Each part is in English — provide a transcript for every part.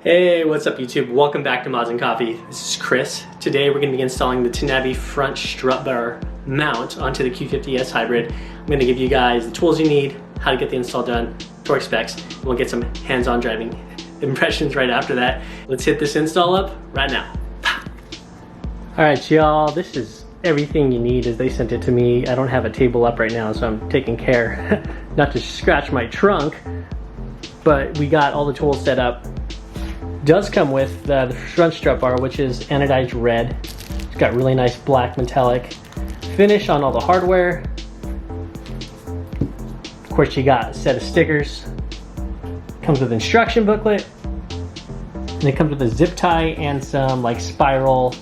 Hey, what's up YouTube? Welcome back to Mods and Coffee. This is Chris. Today we're going to be installing the Tanabe front strut bar mount onto the Q50S hybrid. I'm going to give you guys the tools you need, how to get the install done, torque specs, and we'll get some hands-on driving impressions right after that. Let's hit this install up right now. Alright y'all, this is everything you need as they sent it to me. I don't have a table up right now, so I'm taking care not to scratch my trunk, but we got all the tools set up. Does come with the front strut bar, which is anodized red. It's got really nice black metallic finish on all the hardware. Of course, you got a set of stickers. Comes with instruction booklet, and it comes with a zip tie and some like spiral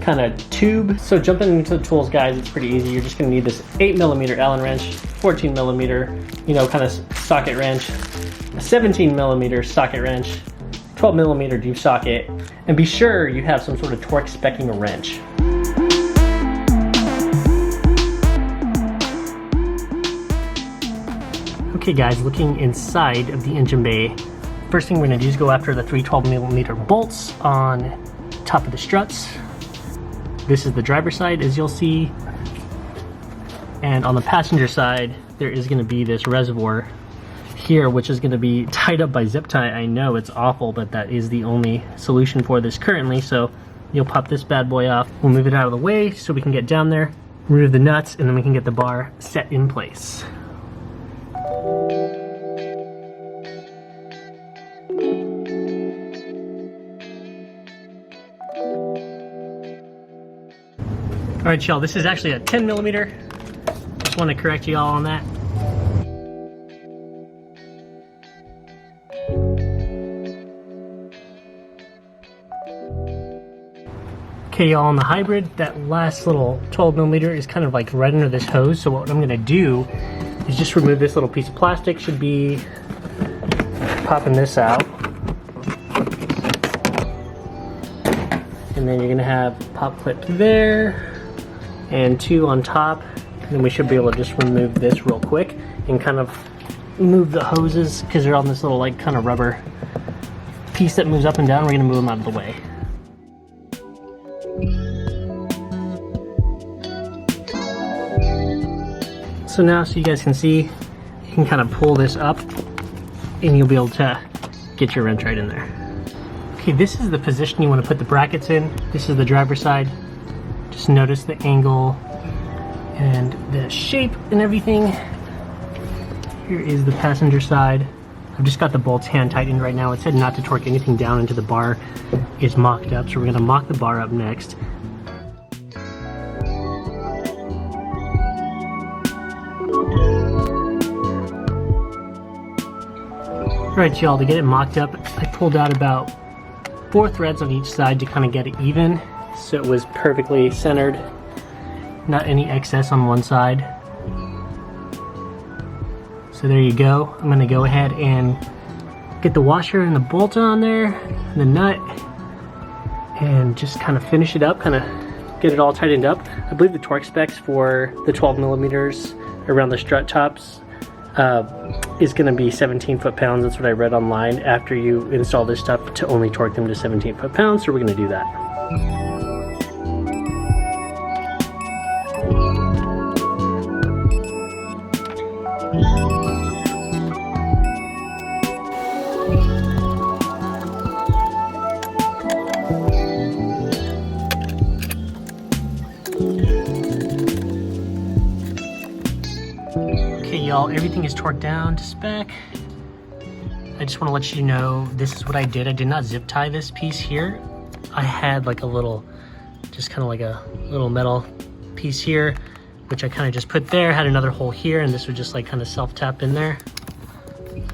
kind of tube. So jumping into the tools, guys, it's pretty easy. You're just gonna need this 8mm Allen wrench, 14mm, kind of socket wrench, a 17mm socket wrench, 12mm deep socket, and be sure you have some sort of torque specking wrench. Okay guys, looking inside of the engine bay, first thing we're going to do is go after the 3 12mm bolts on top of the struts. This is the driver's side, as you'll see, and on the passenger side there is going to be this reservoir here, which is going to be tied up by zip tie. I know it's awful, but that is the only solution for this currently. So you'll pop this bad boy off. We'll move it out of the way so we can get down there, remove the nuts, and then we can get the bar set in place. All right, y'all, this is actually a 10mm. Just want to correct you all on that. Okay, y'all, on the hybrid, that last little 12mm is kind of like right under this hose. So what I'm gonna do is just remove this little piece of plastic. Should be popping this out. And then you're gonna have a pop clip there and 2 on top. And then we should be able to just remove this real quick and kind of move the hoses, because they're on this little like kind of rubber piece that moves up and down. We're gonna move them out of the way. So now, so you guys can see, you can kind of pull this up and you'll be able to get your wrench right in there. Okay, this is the position you want to put the brackets in. This is the driver's side. Just notice the angle and the shape and everything. Here is the passenger side. I've just got the bolts hand tightened right now. It said not to torque anything down until the bar is mocked up, so we're going to mock the bar up next. Alright y'all, to get it mocked up, I pulled out about 4 threads on each side to kind of get it even, so it was perfectly centered, not any excess on one side. So there you go. I'm going to go ahead and get the washer and the bolt on there, and the nut, and just kind of finish it up, kind of get it all tightened up. I believe the torque specs for the 12mm around the strut tops is going to be 17 foot-pounds. That's what I read online, after you install this stuff, to only torque them to 17 foot-pounds, so we're going to do that. Okay y'all, everything is torqued down to spec. I just want to let you know, this is what I did. I did not zip tie this piece here. I had like a little, just kind of like a little metal piece here, which I kind of just put there, had another hole here, and this would just like kind of self-tap in there.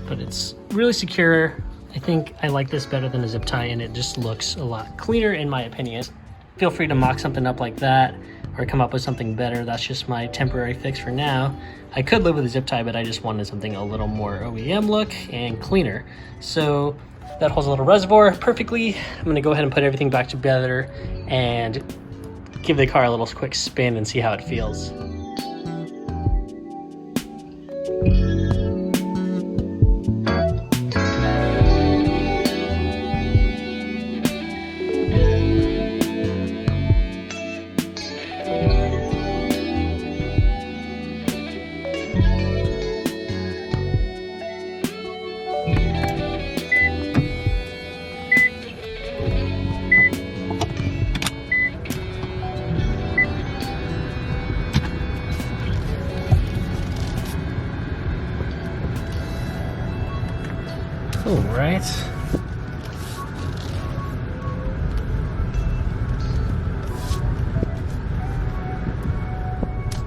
But it's really secure. I think I like this better than a zip tie, and it just looks a lot cleaner in my opinion. Feel free to mock something up like that or come up with something better. That's just my temporary fix for now. I could live with a zip tie, but I just wanted something a little more OEM look and cleaner. So that holds a little reservoir perfectly. I'm gonna go ahead and put everything back together and give the car a little quick spin and see how it feels. All right.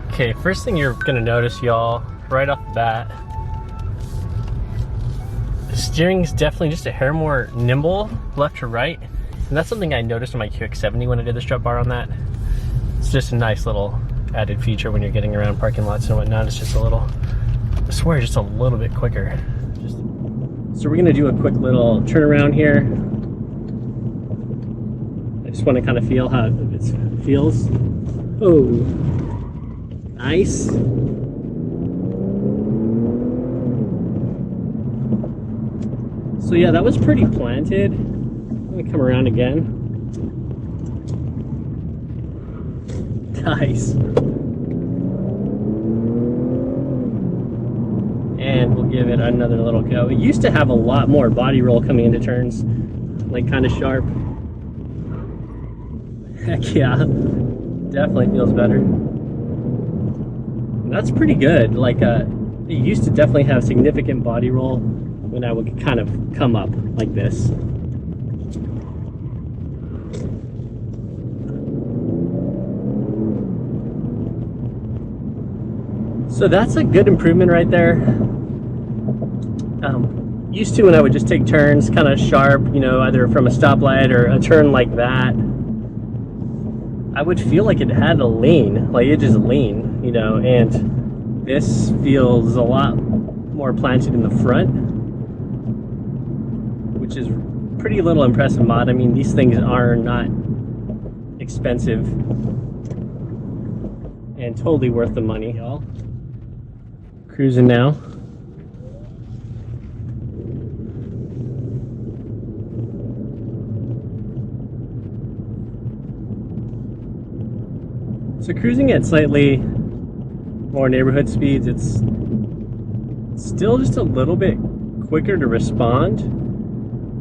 Okay, first thing you're gonna notice, y'all, right off the bat, the steering's definitely just a hair more nimble left to right. And that's something I noticed on my Q50 when I did the strut bar on that. It's just a nice little added feature when you're getting around parking lots and whatnot. It's just a little, I swear, just a little bit quicker. So we're gonna do a quick little turnaround here. I just want to kind of feel how it feels. Oh, nice. So yeah, that was pretty planted. Let me come around again. Nice. And we'll give it another little go. It used to have a lot more body roll coming into turns, like kind of sharp. Heck yeah, definitely feels better. That's pretty good. Like it used to definitely have significant body roll when I would kind of come up like this. So that's a good improvement right there. Used to when I would just take turns kind of sharp, you know, either from a stoplight or a turn like that, I would feel like it had a lean, like it just lean, you know, and this feels a lot more planted in the front, which is pretty little impressive mod. I mean, these things are not expensive and totally worth the money, y'all. Cruising now. So cruising at slightly more neighborhood speeds, it's still just a little bit quicker to respond.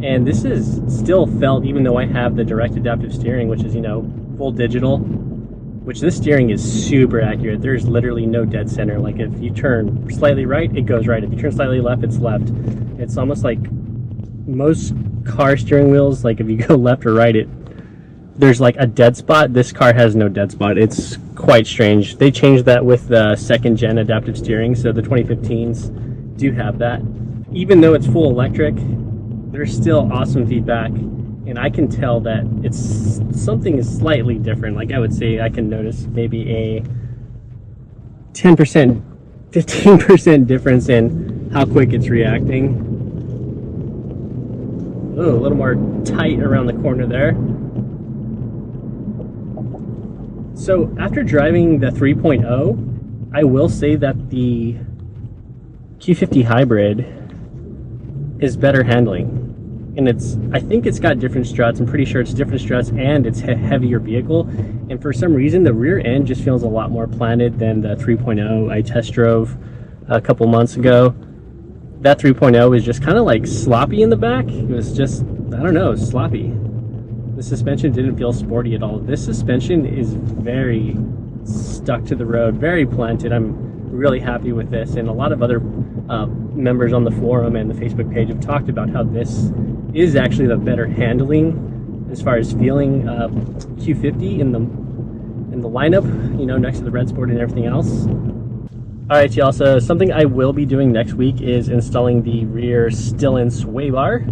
And this is still felt even though I have the direct adaptive steering, which is, you know, full digital, which this steering is super accurate. There's literally no dead center. Like if you turn slightly right, it goes right. If you turn slightly left, it's left. It's almost like most car steering wheels, like if you go left or right, there's like a dead spot. This car has no dead spot. It's quite strange. They changed that with the second gen adaptive steering, so the 2015s do have that. Even though it's full electric, there's still awesome feedback, and I can tell that it's something is slightly different. Like I would say I can notice maybe a 10%, 15% difference in how quick it's reacting. Oh, a little more tight around the corner there. So after driving the 3.0, I will say that the Q50 hybrid is better handling. And I think it's got different struts. I'm pretty sure it's different struts and it's a heavier vehicle. And for some reason, the rear end just feels a lot more planted than the 3.0 I test drove a couple months ago. That 3.0 is just kind of like sloppy in the back. It was just, I don't know, sloppy. The suspension didn't feel sporty at all. This suspension is very stuck to the road, very planted. I'm really happy with this, and a lot of other members on the forum and the Facebook page have talked about how this is actually the better handling as far as feeling Q50 in the lineup, you know, next to the Red Sport and everything else. All right, y'all, so something I will be doing next week is installing the rear still-in sway bar.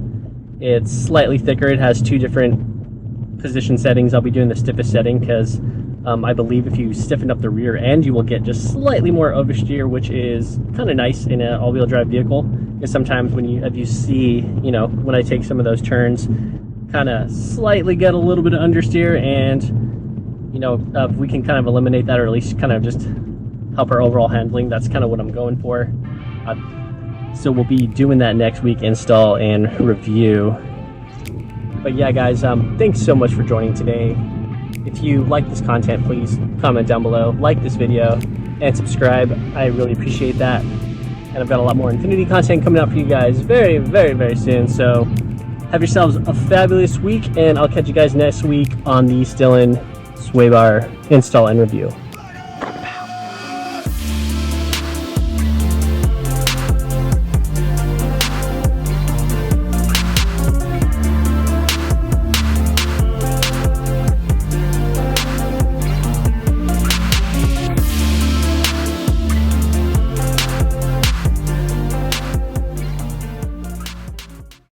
It's slightly thicker. It has two different position settings. I'll be doing the stiffest setting because I believe if you stiffen up the rear end, you will get just slightly more oversteer, which is kind of nice in an all-wheel drive vehicle. Because sometimes if you see, you know, when I take some of those turns, kind of slightly get a little bit of understeer, and you know, if we can kind of eliminate that, or at least kind of just help our overall handling, that's kind of what I'm going for. So we'll be doing that next week, install and review. But yeah, guys, thanks so much for joining today. If you like this content, please comment down below, like this video, and subscribe. I really appreciate that. And I've got a lot more Infinity content coming out for you guys very, very, very soon. So have yourselves a fabulous week, and I'll catch you guys next week on the still-in sway bar install and review.